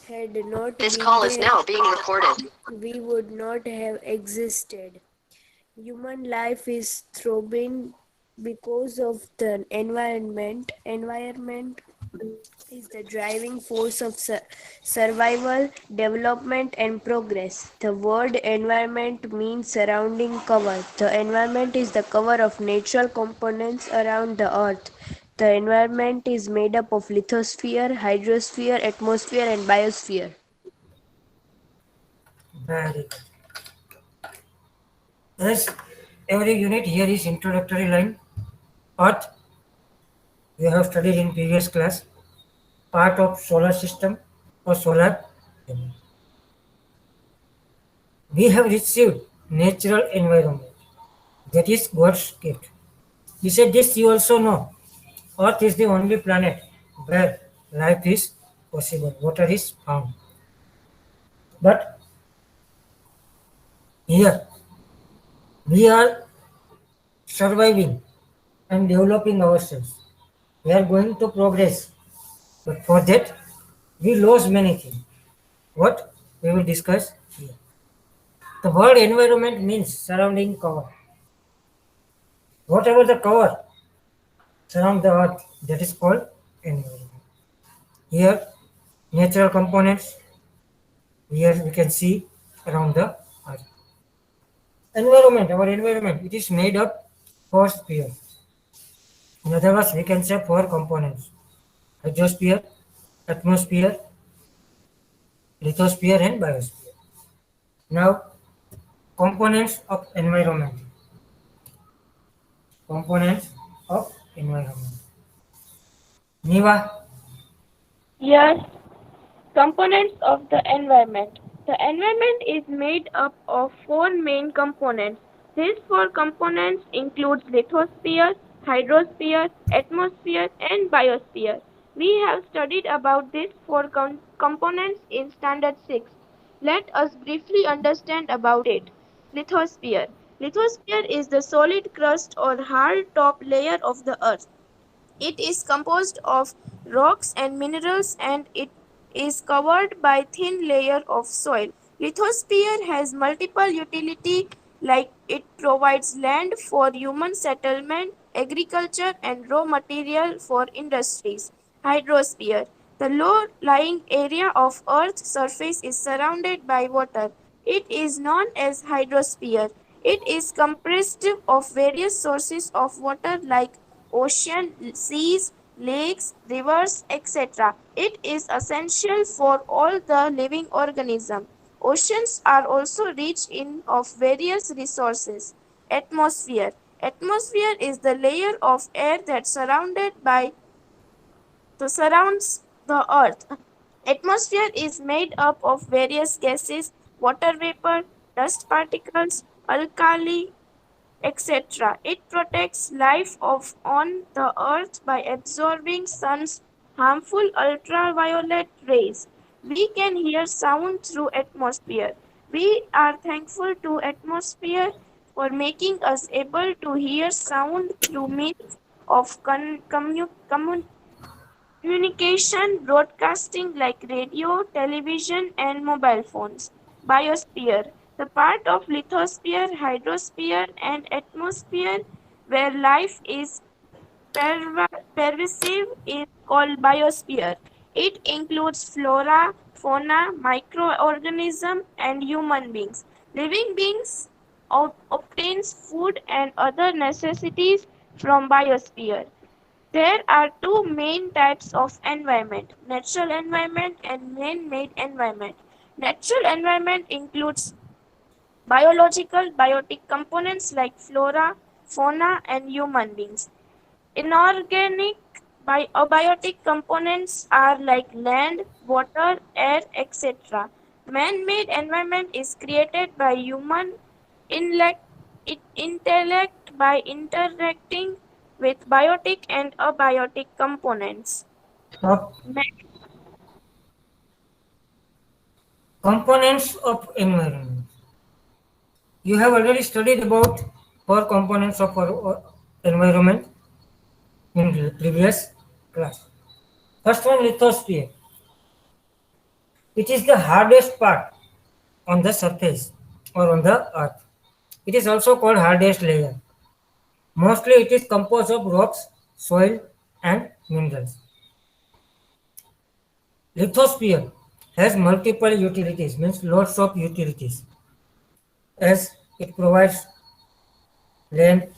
Had not This been call is there, now being recorded. we would not have existed. Human life is thriving because of the environment. Environment is the driving force of survival, development, and progress. The word environment means surrounding cover. The environment is the cover of natural components around the earth. The environment is made up of lithosphere, hydrosphere, atmosphere, and biosphere. Very good. Yes, every unit here is introductory line. Earth, we have studied in previous class, part of solar system or solar. We have received natural environment. That is God's gift. He said this you also know. Earth is the only planet where life is possible, water is found. But here we are surviving and developing ourselves. We are going to progress. But for that, we lose many things. What we will discuss here. The word environment means surrounding cover. Whatever the cover surround the earth, that is called environment. Here, natural components, here we can see around the earth. Environment, our environment, it is made up four spheres. In other words, we can say four components: hydrosphere, atmosphere, lithosphere, and biosphere. Now, components of environment. Components of environment. Niva, Yes, components of the environment. The environment is made up of four main components. These four components include lithosphere, hydrosphere, atmosphere, and biosphere. We have studied about these four components in Standard 6. Let us briefly understand about it. Lithosphere. Lithosphere is the solid crust or hard top layer of the earth. It is composed of rocks and minerals and it is covered by thin layer of soil. Lithosphere has multiple utility like it provides land for human settlement, agriculture and raw material for industries. Hydrosphere. The low-lying area of Earth's surface is surrounded by water. It is known as hydrosphere. It is composed of various sources of water like ocean, seas, lakes, rivers, etc. It is essential for all the living organisms. Oceans are also rich in of various resources. Atmosphere. Atmosphere is the layer of air that surrounds the earth. Atmosphere is made up of various gases, water vapor, dust particles, alkali, etc. It protects life on the earth by absorbing sun's harmful ultraviolet rays. We can hear sound through atmosphere. We are thankful to atmosphere for making us able to hear sound through means of communication broadcasting like radio, television, and mobile phones. Biosphere. The part of lithosphere, hydrosphere, and atmosphere where life is pervasive is called biosphere. It includes flora, fauna, microorganisms, and human beings. Living beings obtains food and other necessities from biosphere. There are two main types of environment, natural environment and man-made environment. Natural environment includes biological, biotic components like flora, fauna, and human beings. Inorganic abiotic components are like land, water, air, etc. Man-made environment is created by human intellect, intellect by interacting with biotic and abiotic components. of Ma- components of environment. You have already studied about four components of our environment in the previous class. First one, lithosphere. It is the hardest part on the surface or on the earth. It is also called hardest layer. Mostly it is composed of rocks, soil and minerals. Lithosphere has multiple utilities, means lots of utilities, as it provides land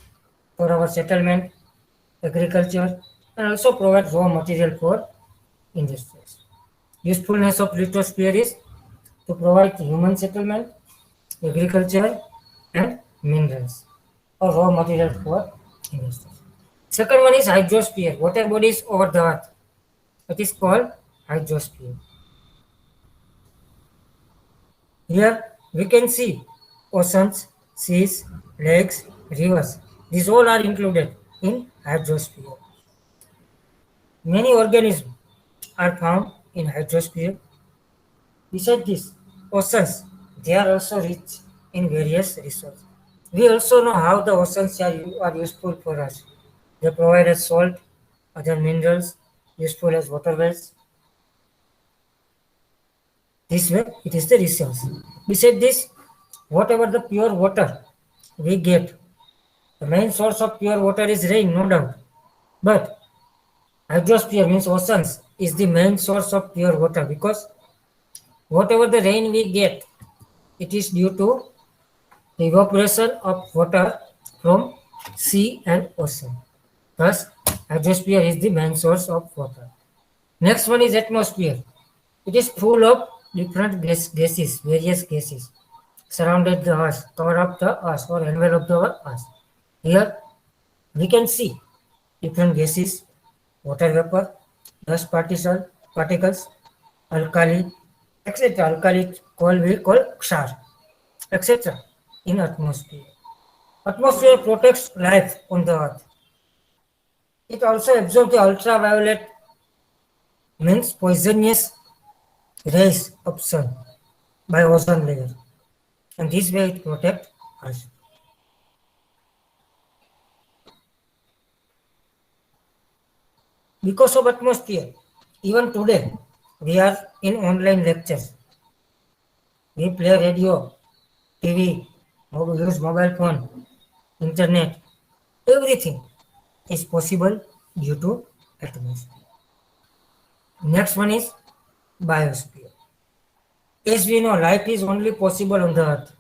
for our settlement, agriculture, and also provides raw material for industries. Usefulness of lithosphere is to provide human settlement, agriculture, and minerals or raw material for industries. Second one is hydrosphere, water bodies over the earth. It is called hydrosphere. Here we can see oceans, seas, lakes, rivers. These all are included in hydrosphere. Many organisms are found in hydrosphere. Besides this, oceans, they are also rich in various resources. We also know how the oceans are useful for us. They provide us salt, other minerals, useful as water wells. This way, it is the resource. Besides this, whatever the pure water we get, the main source of pure water is rain, no doubt. But hydrosphere means oceans is the main source of pure water because whatever the rain we get, it is due to the evaporation of water from sea and ocean. Thus, hydrosphere is the main source of water. Next one is atmosphere. It is full of different gases, various gases, surrounded the earth, cover up the earth or envelop the earth. Here we can see different gases, water vapor, dust particles, alkali, etc. Alkali coal we call ksar, etc. in atmosphere. Atmosphere protects life on the earth. It also absorbs the ultraviolet, means poisonous rays of sun by ozone layer, and this way it protects us. Because of atmosphere, even today we are in online lectures. We play radio, TV, use mobile phone, internet. Everything is possible due to atmosphere. Next one is biosphere. As we know, life is only possible on the earth.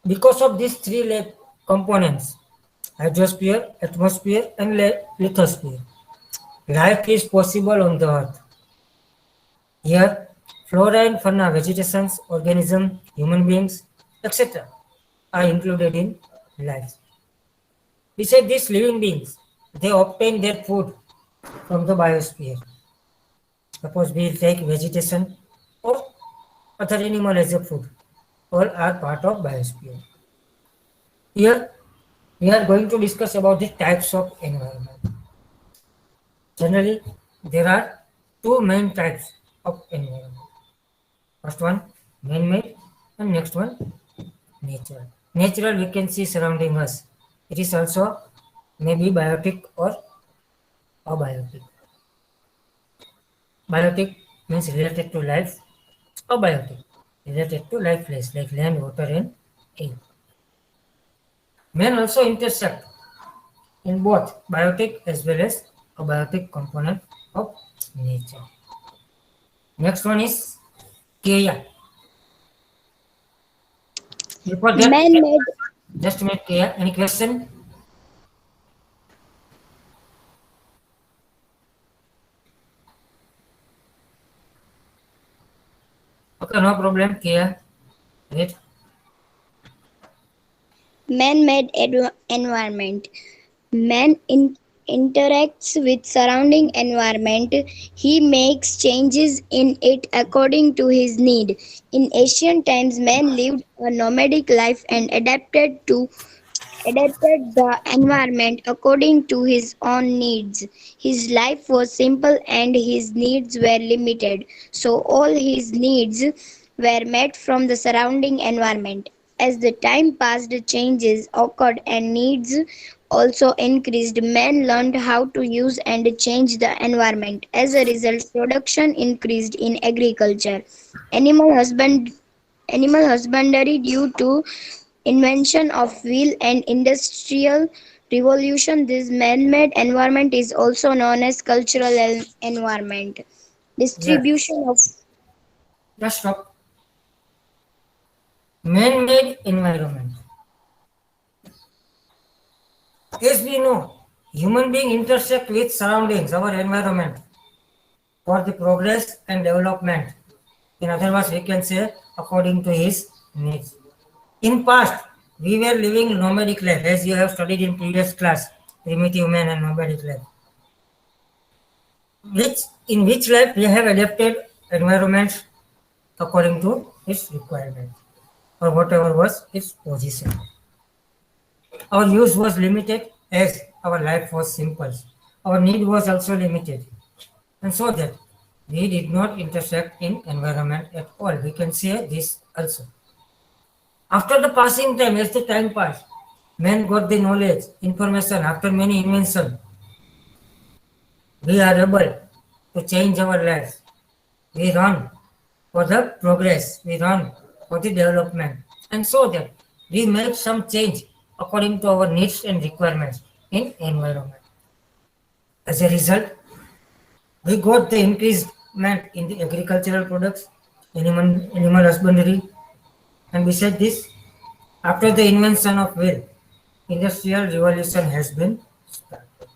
Because of these three components, hydrosphere, atmosphere, and lithosphere, life is possible on the earth. Here, flora and fauna, vegetations, organisms, human beings, etc. are included in life. Besides these living beings, they obtain their food from the biosphere. Suppose we take vegetation or other animal as a food. All are part of biosphere. Here, we are going to discuss about the types of environment. Generally, there are two main types of environment. First one, man-made, and next one, natural. Natural we can see surrounding us. It is also maybe biotic or abiotic. Biotic means related to life, abiotic related to lifeless like land, water, and air. Man also intersect in both biotic as well as abiotic component of nature. Next one is Kaya. Before that, Man-made. just a minute, Kaya. Any question? Okay, no problem, Kaya. Wait. Man-made environment. Man interacts with surrounding environment. He makes changes in it according to his need. In ancient times, man lived a nomadic life and adapted the environment according to his own needs. His life was simple and his needs were limited, so all his needs were met from the surrounding environment. As the time passed, changes occurred and needs also increased. Men learned how to use and change the environment. As a result, production increased in agriculture. Animal husband Animal husbandry due to invention of wheel and industrial revolution. This man-made environment is also known as cultural environment. Yes. Distribution of Just stop. Man-made environment. As we know, human beings intersect with surroundings, our environment, for the progress and development. In other words, we can say according to his needs. In past, we were living nomadic life, as you have studied in previous class, primitive man and nomadic life. In which life we have adapted environments according to its requirement or whatever was its position. Our use was limited as our life was simple. Our need was also limited. And so that we did not intersect in environment at all. We can say this also. After the passing time, as the time passed, men got the knowledge, information after many inventions. We are able to change our lives. We run for the progress, we run for the development. And so that we make some change according to our needs and requirements in environment. As a result, we got the increasement in the agricultural products, animal husbandry, and besides this, after the invention of wheel, industrial revolution has been started.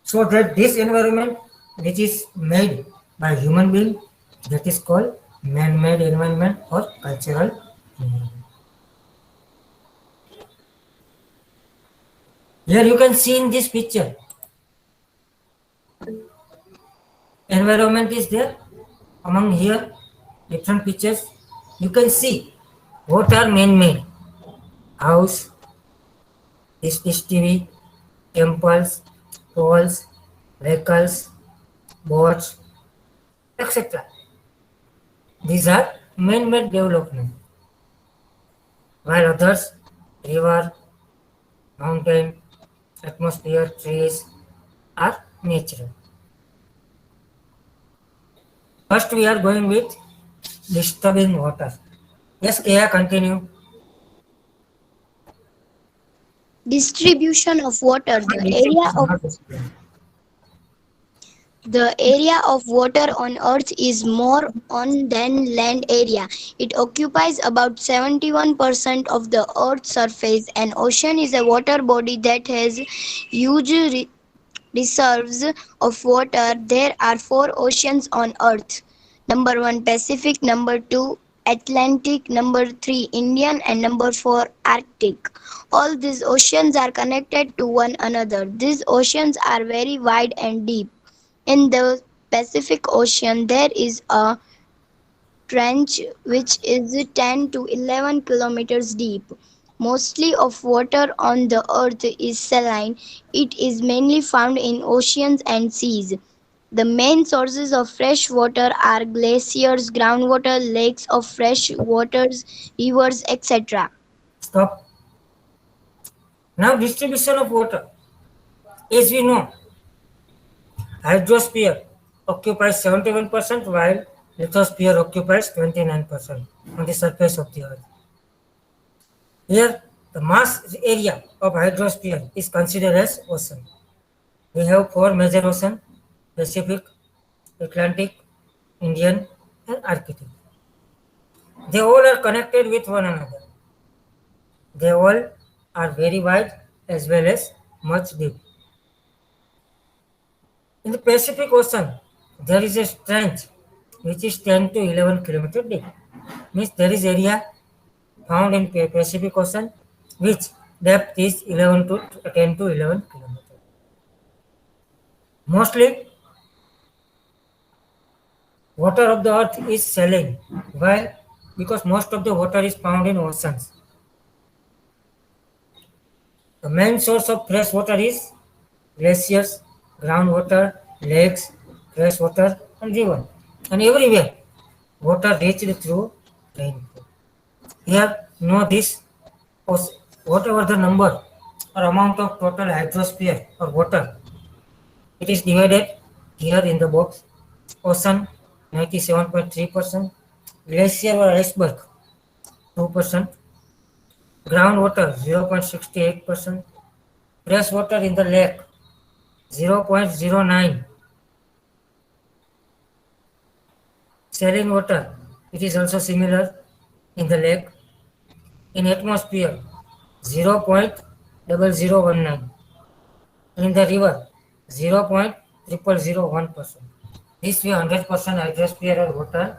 So that this environment which is made by human being, that is called man-made environment or cultural environment. Here you can see in this picture, environment is there. Among here, different pictures, you can see what are man-made. House, this TV, temples, walls, vehicles, boats, etc. These are man-made development, while others, river, mountain, atmosphere, trees, are natural. First, we are going with disturbing water. Yes, Kaya, continue. distribution of water. The area of water on earth is more on than land area. It occupies about 71% of the earth's surface. An ocean is a water body that has huge reserves of water. There are four oceans on earth. Number 1 Pacific, number 2 Atlantic, number 3 Indian, and number 4 Arctic. All these oceans are connected to one another. These oceans are very wide and deep. In the Pacific Ocean, there is a trench which is 10 to 11 kilometers deep. Mostly of water on the earth is saline. It is mainly found in oceans and seas. The main sources of fresh water are glaciers, groundwater, lakes of fresh waters, rivers, etc. Stop. Now, distribution of water. As we know, hydrosphere occupies 71%, while lithosphere occupies 29% on the surface of the earth. Here, the mass area of hydrosphere is considered as ocean. We have four major oceans: Pacific, Atlantic, Indian, and Arctic. They all are connected with one another. They all are very wide as well as much deep. In the Pacific Ocean, there is a trench which is 10 to 11 kilometers deep. Means there is area found in Pacific Ocean which depth is 10 to 11 kilometers. Mostly, water of the earth is saline. Why? Because most of the water is found in oceans. The main source of fresh water is glaciers, groundwater, lakes, fresh water, and river. And everywhere, water reached through rainfall. Here, know this, whatever the number or amount of total hydrosphere or water. It is divided here in the box. Ocean 97.3%, glacier or iceberg 2%, groundwater 0.68%, fresh water in the lake 0.09, saline water, it is also similar in the lake, in atmosphere 0.0019, in the river 0.0001%. This way 100% hydrosphere or water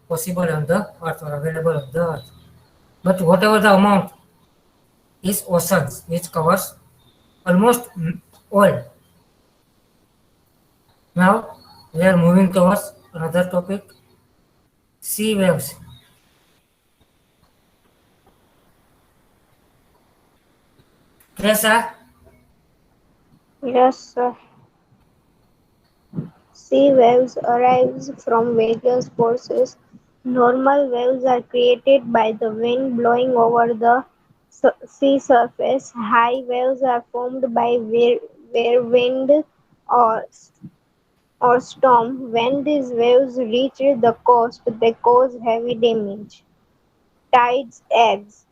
possible on the earth or available on the earth. But whatever the amount is oceans, which covers almost all. Now we are moving towards another topic, sea waves. Teresa, Yes, sir. Sea waves arise from various forces. Normal waves are created by the wind blowing over the sea surface. High waves are formed by where wind or, or storm. When these waves reach the coast, they cause heavy damage. Tides ebbs.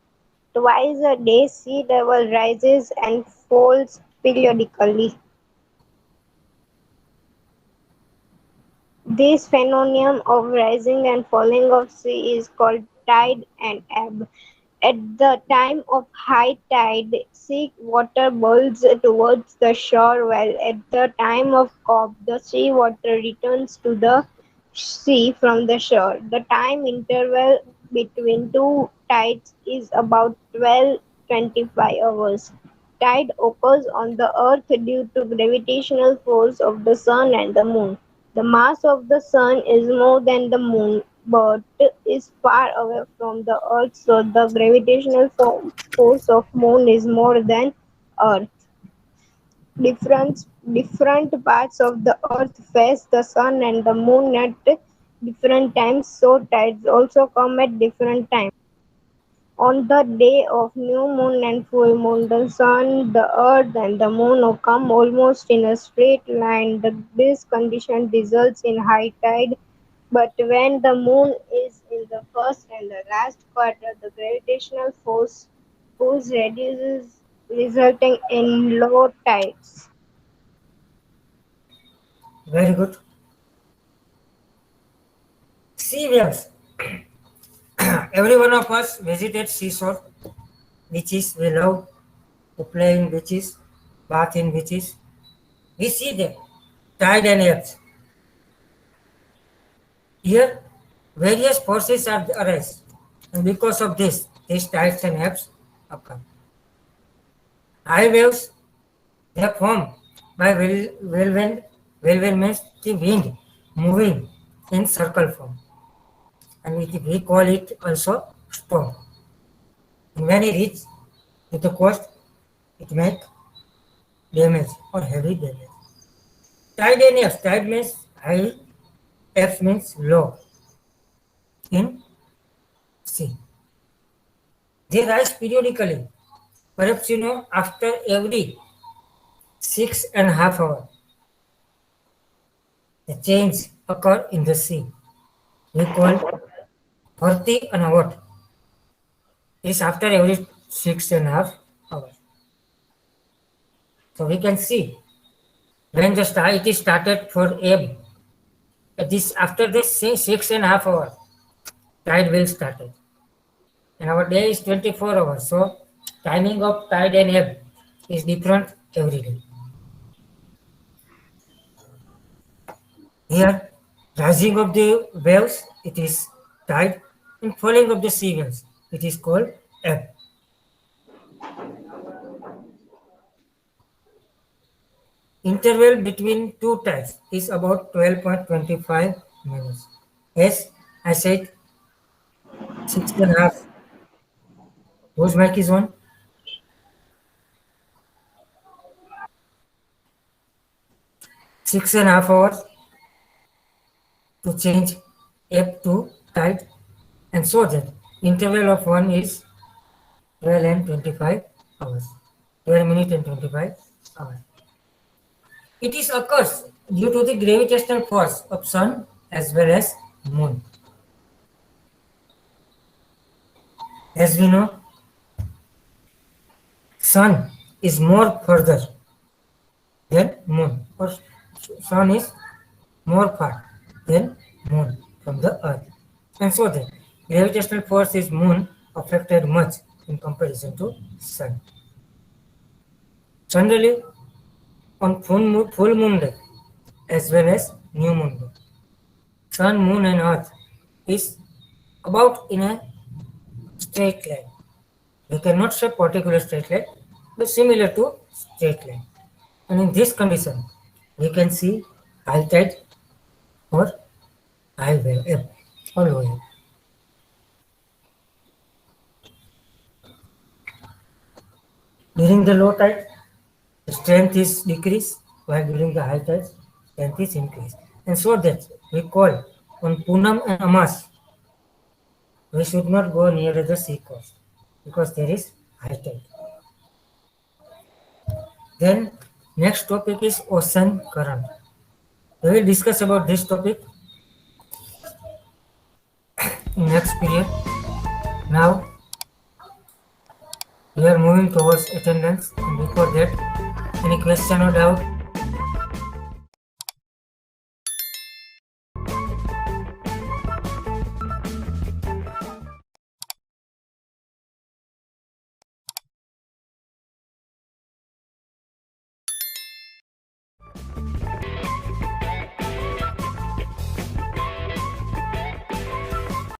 Twice a day, sea level rises and falls periodically. This phenomenon of rising and falling of sea is called tide and ebb. At the time of high tide, sea water boils towards the shore, while at the time of ebb, the sea water returns to the sea from the shore. The time interval between two tides is about 12-25 hours. Tide occurs on the earth due to gravitational force of the sun and the moon. The mass of the sun is more than the moon, but is far away from the earth, so the gravitational force of moon is more than earth. Different different parts of the earth face the sun and the moon at different times, so tides also come at different times. On the day of new moon and full moon, the sun, the earth, and the moon come almost in a straight line. This condition results in high tide, but when the moon is in the first and the last quarter, the gravitational force reduces, resulting in low tides. very good. Sea waves. Every one of us visits seashore, beaches. We love to play in beaches, bath in beaches. We see them, tide and ebbs. Here, various forces are arise, and because of this, these tides and ebbs occur. High waves, they form by whirlwind. Whirlwind means the wind moving in circle form, and we call it also storm. And when it reaches to the coast, it makes damage or heavy damage. Tide and ebbs. Tide means high, ebbs means low in sea. They rise periodically. Perhaps after every 6.5 hours, the change occur in the sea. We call 40 an hour. Is after every 6.5 hours. So we can see when it is started for ebb. This after this 6.5 hours, tide will start it. And our day is 24 hours. So timing of tide and ebb is different every day. Here, rising of the waves, it is tide, and falling of the sea waves, it is called ebb. Interval between two tides is about 12.25 minutes. Yes, I said 6.5. Whose mic is on? 6.5 hours to change ebb to tide, and so that interval of one is 12 and 25 hours. 12 minutes and 25 hours. It is occurs due to the gravitational force of sun as well as moon. As we know, sun is more further than moon, or sun is more far than moon from the earth, and so the gravitational force is moon affected much in comparison to sun. Generally, on full moon day as well as new moon day, sun, moon and earth is about in a straight line. We cannot say particular straight line, but similar to straight line. And in this condition, we can see high tide or high wave, ebb or low ebb. During the low tide, the strength is decreased, while during the high tide, strength is increased. And so that we call on Punam and Amas, we should not go near the sea coast because there is high tide. Then next topic is ocean current. We will discuss about this topic in next period. Now we are moving towards attendance, and before that, any question or doubt?